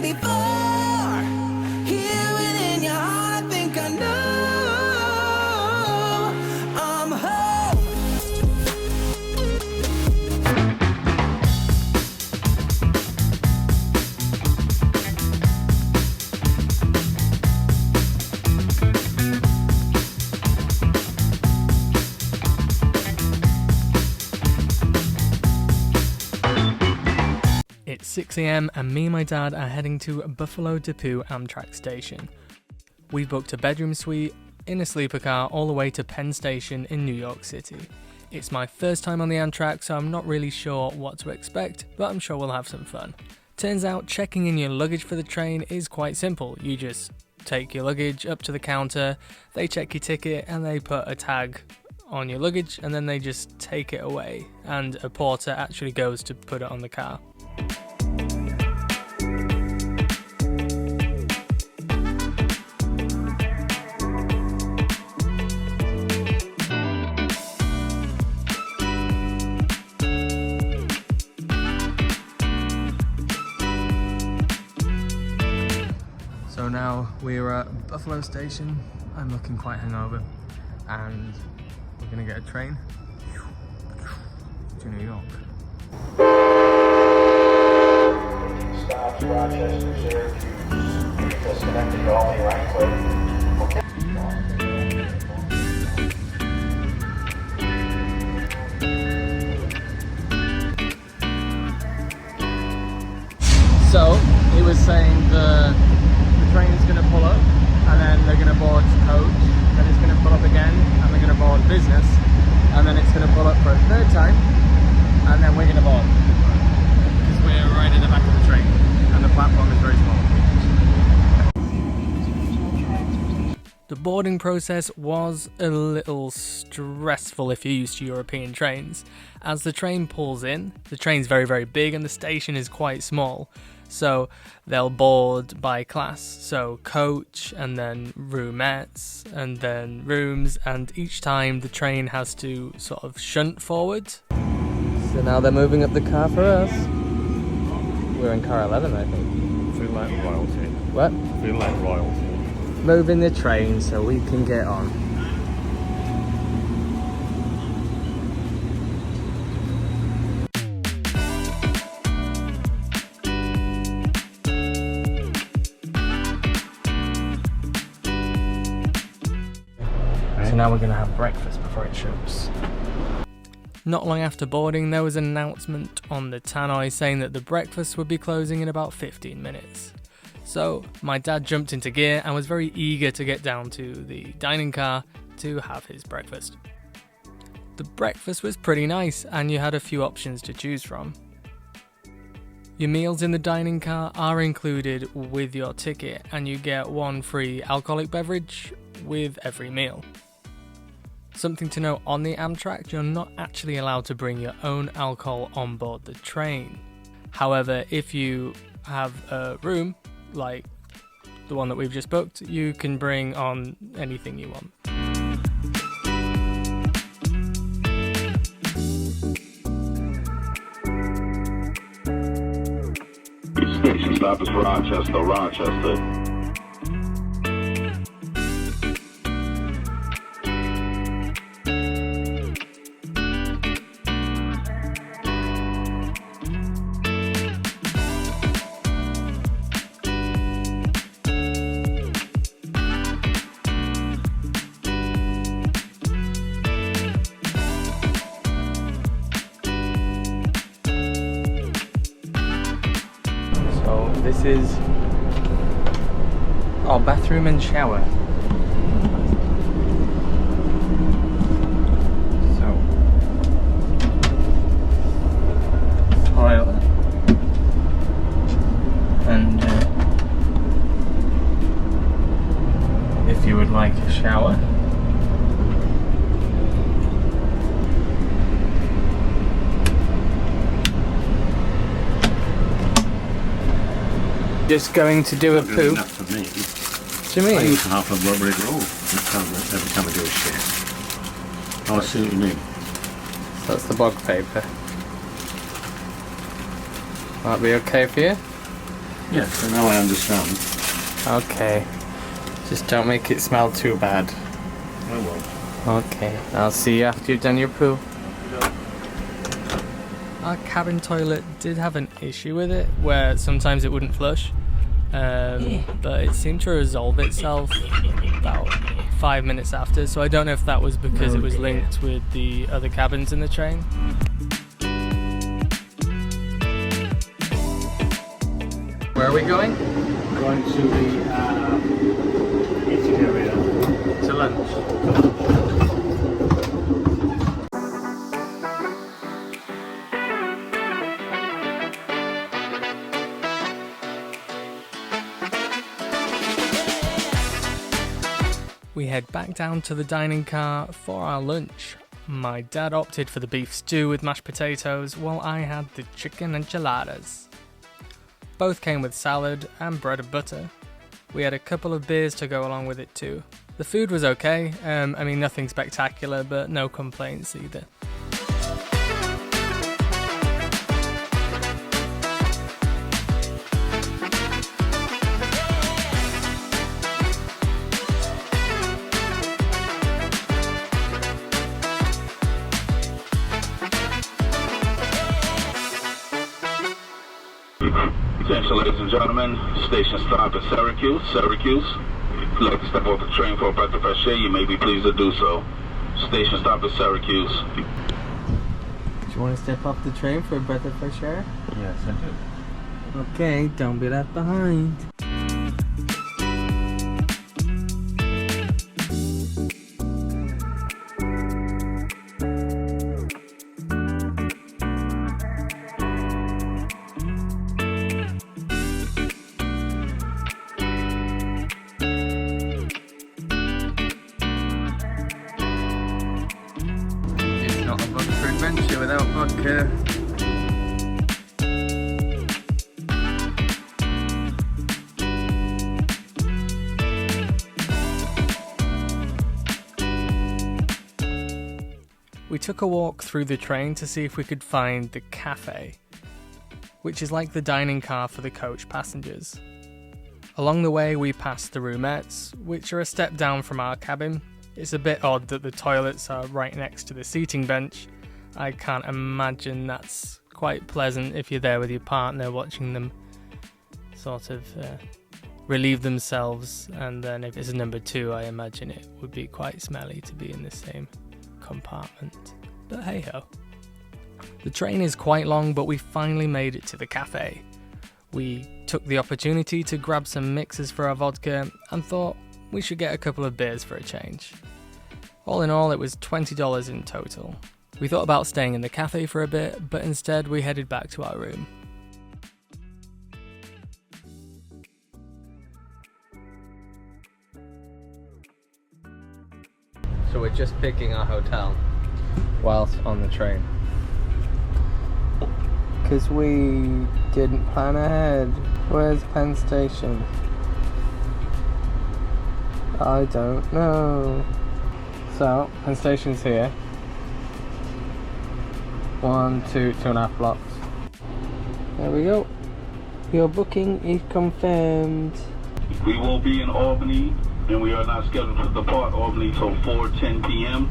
been before. Here within your heart, I think I know I'm home. It's 6 AM and me and my dad are heading to Buffalo Depot Amtrak station. We've booked a bedroom suite in a sleeper car all the way to Penn Station in New York City. It's my first time on the Amtrak, so I'm not really sure what to expect, but I'm sure we'll have some fun. Turns out checking in your luggage for the train is quite simple. You just take your luggage up to the counter, they check your ticket and they put a tag on your luggage and then they just take it away, and a porter actually goes to put it on the car. So now we're at Buffalo Station. I'm looking quite hungover and we're gonna get a train to New York. Stops Rochester, Syracuse, disconnected to Albany, Radcliffe. So he was saying the train is going to pull up and then they're going to board coach, then it's going to pull up again and they're going to board business, and then it's going to pull up for a third time and then we're going to board, because we're right at the back of the train and the platform is very small. The boarding process was a little stressful if you're used to European trains. As the train pulls in, the train's very, very big and the station is quite small. So they'll board by class, so coach and then roomettes and then rooms, and each time the train has to sort of shunt forward. So now they're moving up the car for us. We're in car 11, I think. Feel like royalty. What? Feel like royalty. Moving the train so we can get on. So now we're going to have breakfast before it shuts. Not long after boarding, there was an announcement on the tannoy saying that the breakfast would be closing in about 15 minutes. So my dad jumped into gear and was very eager to get down to the dining car to have his breakfast. The breakfast was pretty nice and you had a few options to choose from. Your meals in the dining car are included with your ticket and you get one free alcoholic beverage with every meal. Something to note on the Amtrak, you're not actually allowed to bring your own alcohol on board the train. However, if you have a room, like the one that we've just booked, you can bring on anything you want. Station stop is Rochester, Rochester. This is our bathroom and shower. So, toilet and if you would like a shower. Just going to do a poo. Enough for me. What do you I mean? use half a rubber roll every time I do a shit. Oh, I see what you mean. So that's the bog paper. Might be okay for you? Yes, so now I understand. Okay. Just don't make it smell too bad. I won't. Okay, I'll see you after you've done your poo. Our cabin toilet did have an issue with it, where sometimes it wouldn't flush, but it seemed to resolve itself about 5 minutes after, so I don't know if that was because it was linked with the other cabins in the train. Where are we going? Going to the eating area. To lunch. We head back down to the dining car for our lunch. My dad opted for the beef stew with mashed potatoes, while I had the chicken enchiladas. Both came with salad and bread and butter. We had a couple of beers to go along with it too. The food was okay, nothing spectacular, but no complaints either. Attention, ladies and gentlemen, station stop at Syracuse. If you'd like to step off the train for a breath of fresh air, you may be pleased to do so. Station stop at Syracuse. Do you want to step off the train for a breath of fresh air? Yes, I do. Okay, don't be left behind. It's not a vodka adventure without vodka. We took a walk through the train to see if we could find the cafe, which is like the dining car for the coach passengers. Along the way we passed the roomettes, which are a step down from our cabin. It's a bit odd that the toilets are right next to the seating bench. I can't imagine that's quite pleasant if you're there with your partner watching them sort of relieve themselves, and then if it's a number two, I imagine it would be quite smelly to be in the same compartment. But hey ho. The train is quite long, but we finally made it to the cafe. We took the opportunity to grab some mixers for our vodka and thought we should get a couple of beers for a change. All in all, it was $20 in total. We thought about staying in the cafe for a bit, but instead we headed back to our room. So we're just picking our hotel whilst on the train. Because we didn't plan ahead. Where's Penn Station? I don't know. So, Penn Station's here. 1, 2, 2.5 blocks. There we go. Your booking is confirmed. We will be in Albany, and we are not scheduled to depart Albany till 4:10 p.m.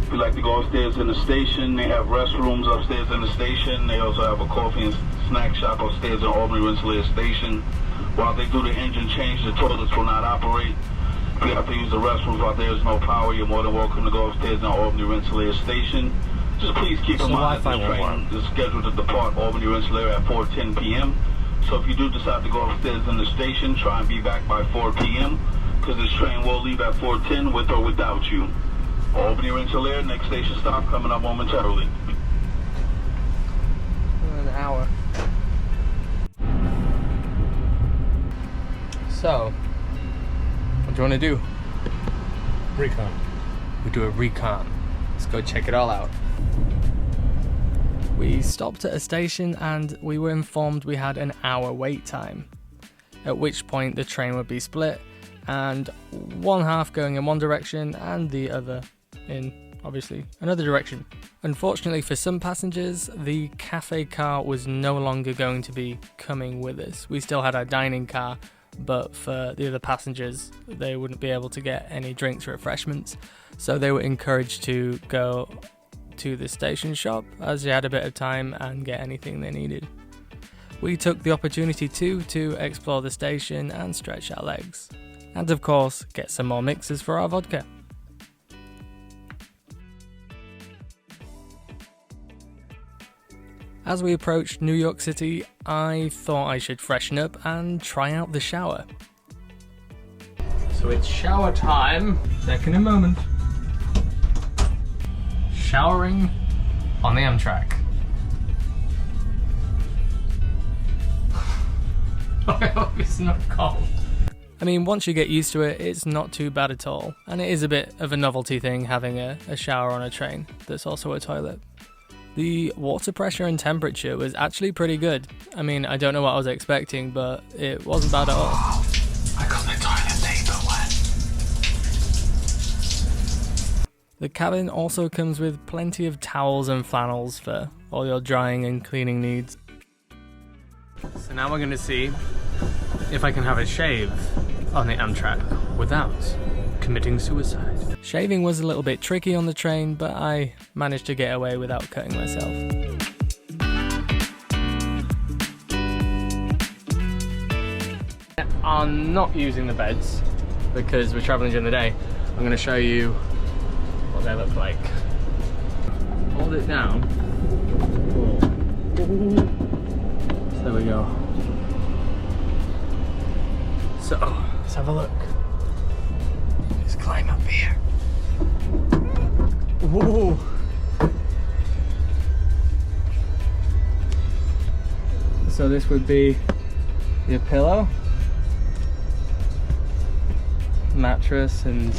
If you'd like to go upstairs in the station, they have restrooms upstairs in the station. They also have a coffee and snack shop upstairs in Albany Rensselaer Station. While they do the engine change, the toilets will not operate. If you have to use the restrooms while there is no power, you're more than welcome to go upstairs in Albany Rensselaer Station. Just please keep in mind that this train is scheduled to depart Albany Rensselaer at 4:10 p.m. So if you do decide to go upstairs in the station, try and be back by 4 p.m. because this train will leave at 4:10 with or without you. Albany Rensselaer, next station stop coming up momentarily. An hour. So, what do you want to do? Recon. We do a recon. Let's go check it all out. We stopped at a station and we were informed we had an hour wait time, at which point the train would be split and one half going in one direction and the other in obviously another direction. Unfortunately for some passengers, the cafe car was no longer going to be coming with us. We still had our dining car, but for the other passengers, they wouldn't be able to get any drinks or refreshments. So they were encouraged to go to the station shop as they had a bit of time and get anything they needed. We took the opportunity to explore the station and stretch our legs. And of course, get some more mixers for our vodka. As we approached New York City, I thought I should freshen up and try out the shower. So it's shower time. Second a moment. Showering on the Amtrak. I hope it's not cold. I mean, once you get used to it, it's not too bad at all. And it is a bit of a novelty thing having a shower on a train that's also a toilet. The water pressure and temperature was actually pretty good. I mean, I don't know what I was expecting, but it wasn't bad at all. I got the toilet paper wet. The cabin also comes with plenty of towels and flannels for all your drying and cleaning needs. So now we're going to see if I can have a shave on the Amtrak without committing suicide. Shaving was a little bit tricky on the train, but I managed to get away without cutting myself. I'm not using the beds because we're traveling during the day. I'm going to show you what they look like. Hold it down. So there we go. So let's have a look. Let's climb up here. Whoa! So this would be your pillow, mattress, and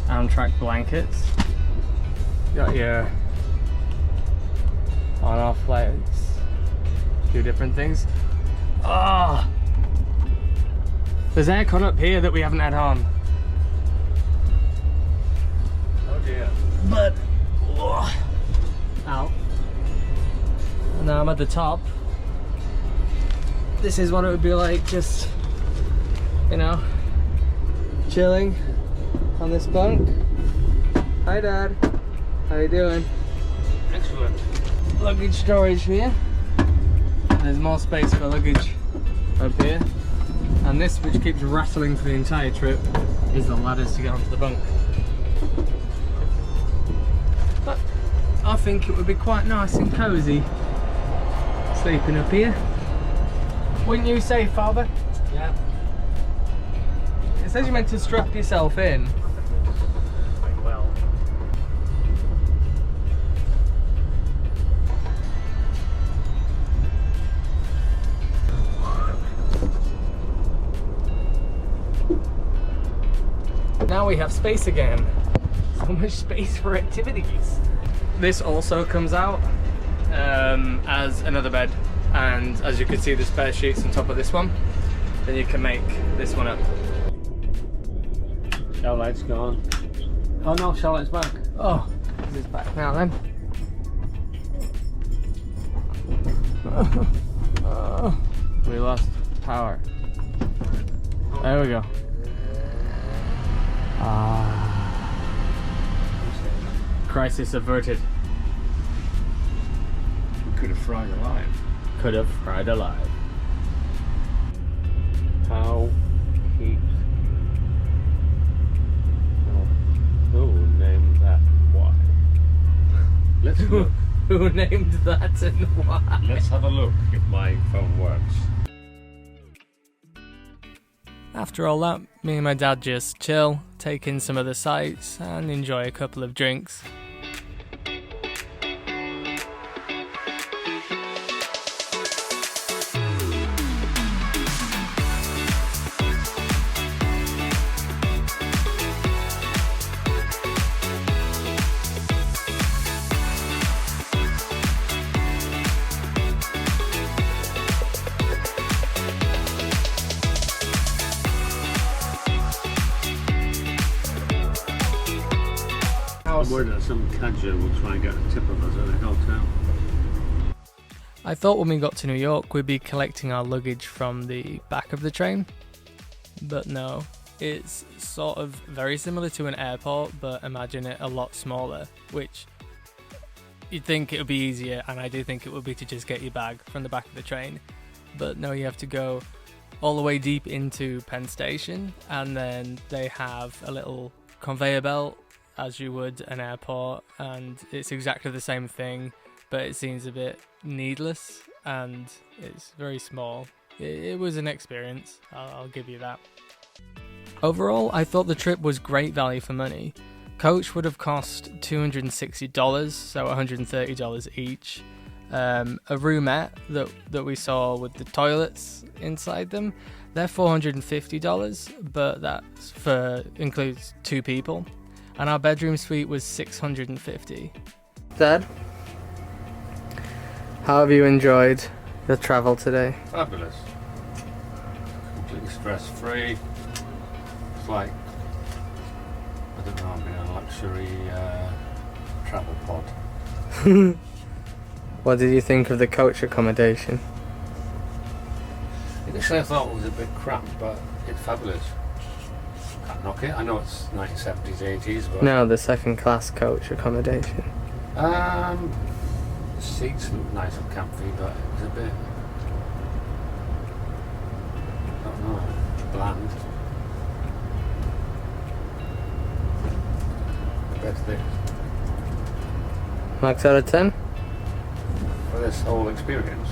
Amtrak blankets. Got your on-off lights, do different things. Ah! There's aircon up here that we haven't had on. Oh dear. But, ow. Now I'm at the top. This is what it would be like, just, you know, chilling on this bunk. Hi Dad, how you doing? Excellent. Luggage storage here. There's more space for luggage up here. And this, which keeps rattling for the entire trip, is the ladders to get onto the bunk. But I think it would be quite nice and cosy sleeping up here. Wouldn't you say, Father? Yeah. It says you're meant to strap yourself in. Well. Now we have space again. So much space for activities. This also comes out as another bed, and as you can see, the spare sheets on top of this one. Then you can make this one up. Charlotte's gone. Oh no, Charlotte's back. Oh, this is back now then. We lost power. There we go. Crisis averted. We could have fried alive. Could have fried alive. How heat. Who named that? Why? Let's look. Who named that and why? Let's have a look if my phone works. After all that, me and my dad just chill, take in some of the sights, and enjoy a couple of drinks. I'm worried that some cadger will try and get a tip of us at the hotel. I thought when we got to New York we'd be collecting our luggage from the back of the train, but no. It's sort of very similar to an airport, but imagine it a lot smaller, which you'd think it would be easier, and I do think it would be to just get your bag from the back of the train. But no, you have to go all the way deep into Penn Station, and then they have a little conveyor belt as you would an airport, and it's exactly the same thing, but it seems a bit needless and it's very small. It was an experience, I'll give you that. Overall, I thought the trip was great value for money. Coach would have cost $260, so $130 each. A roomette that we saw with the toilets inside them, they're $450, but that's includes 2 people. And our bedroom suite was $650. Dad, how have you enjoyed your travel today? Fabulous. Completely stress-free. It's like, I don't know, I'm in a luxury travel pod. What did you think of the coach accommodation? Initially I thought it was a bit crap, but it's fabulous. Can't knock it. I know it's 1970s, 80s, but... No, the second class coach accommodation. The seats look nice and comfy, but it was a bit... I don't know, bland. Compared to this. Max out of 10? For this whole experience.